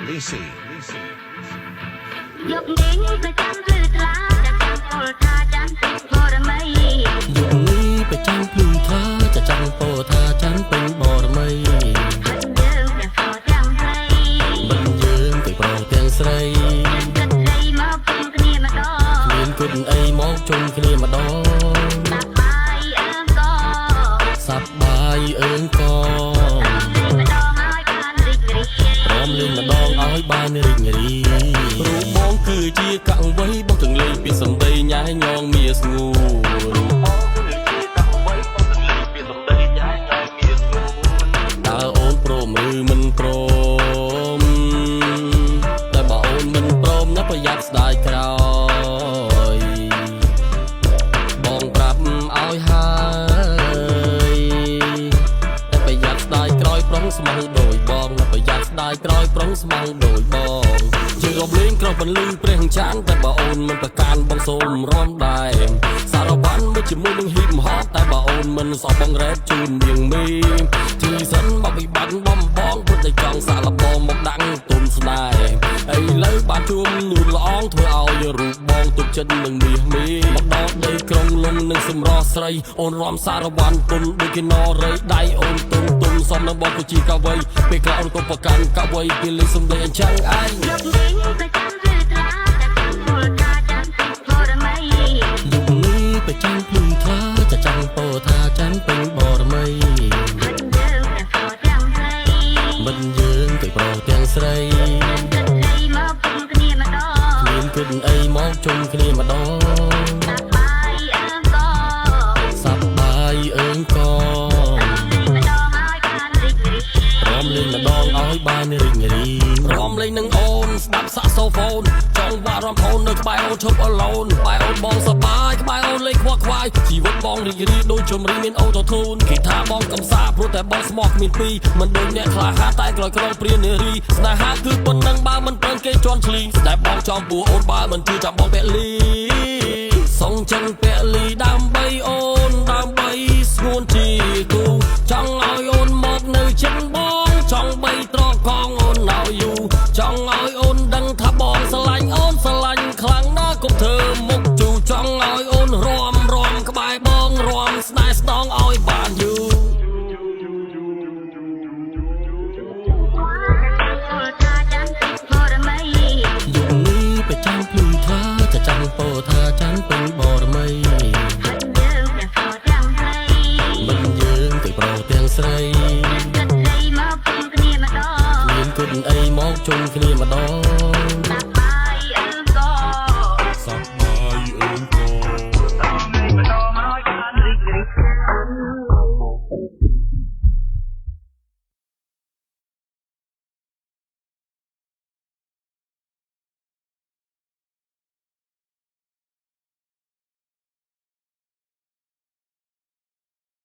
Lisi យកនេះប្រចាំភ្លឺថ្លាតែចាំពលថាចាំពេញបរមីយកនេះប្រចាំភ្លឺថ្លាจะចាំពោថាចាំពេញបរមីយើងទាំងខទាំងស្រីមិនយើងទាំងប្រុសទាំងស្រីគិតអីមកពុំគ្នាម្ដងមានគុណអីមកជុំគ្នាម្ដងសប្បាយអើងក៏ព្រមលេងម្ដងឲ្យបានរីករាយរូបបងគឺជាកង្វៃបងទាំងលេងពីសំដីញ៉ែញងមាស្ងួរតើអូនព្រមឬមិនព្រមតែបើអូនមិនព្រមណាប្រយ័ត្នស្ដាយក្រោយបងប្រាប់ឲ្យហើយតែប្រយ័ត្នស្ដាយក្រោយប្រុងស្មៅដូចបងប្រយ័ត្នស្ដាយក្រោយប្រុងស្មៅដូចបងជារំលេងក្រោះបន្លឺព្រះចានតែបើអូនមិនប្រកាន់បងសូមរំដែរសារវ៉ាន់មួយជាមួយនឹងហ៊ីបហបតែបើអូនមិនសោះបងរ៉េបជូននាងមីទីសិនមកវិបត្តិបំបងព្រោះតែចង់សាឡបងមកដាក់ទុំស្នេហ៍ឥឡូវបានជួមនួនល្អងធ្វើឲ្យរូបបងទុកចិត្តនឹងមាសមីមកដល់ដីក្រុងលំនឹងសម្រស់ស្រីអូនរំសារវ៉ាន់ទុនដូចគេណរៃដៃអូនទុំសំនៅបងគឺជាកវីពេលក្រោយអូនក៏ប្រកាន់កវីគេលេងសំដីអញ្ចឹងឯងយកនេះប្រចាំភ្លឺថ្លាតែចាំពលថាចាំពេញបរមីយកនេះប្រចាំភ្លឺថ្លាจะចាំពោថាចាំពេញបរមីយើងទាំងខទាំងស្រីមិនយើងទាំងប្រុសទាំងស្រីគិតអីមកពុំគ្នាម្ដងមានគុណអីមកជុំគ្នាម្ដងសប្បាយអើងក៏រំលេងម្ដងឲ្យបានរីករាយរំលេងនឹងអូនស្ដាប់សាក់សូហ្វូនចង់វាក់រំភូននៅក្បែរអូនឈប់អឡូនក្បែរអូនបងសប្បាយក្បែរអូនលេងខ្វល់ខ្វាយជីវិតបងរីករាយដូចចម្រៀងមានអូតូធូនគេថាបងកំសាព្រោះតែបងស្មោះគ្មានពីរមិនដូចអ្នកក្លាហានតែក្រោយក្រងព្រានារីស្នេហាគឺប៉ុណ្ណឹងបើមិនប្រឹងគេជន់ឈ្លីស្ដាប់បងចំពោះអូនបើមិនជឿចាំបងពលីសងចិនពលីដើម្បីអូនដើម្បីស្ងួនជាគូចង់ឲ្យអូនមកនៅចិនបងចង់បីត្រកងអូនឲ្យយូរចង់ឲ្យអូនដឹងថាបងស្រឡាញ់អូនស្រឡាញ់ខ្លាំងណាស់កុំធ្វើមុខជូចង់ឲ្យអូនរំក្បែរបងរំស្នេហ៍ស្នងឲ្យបានយូរយកនេះប្រចាំភ្លឺថ្លាจะចាំពោថាចាំពេញបរមីយើងទាំងខទាំងស្រីមិនយើងទាំងប្រុសទាំងស្រីគិតអីមកពុំគ្នាម្ដងមានគុណអីមកជុំគ្នាម្ដង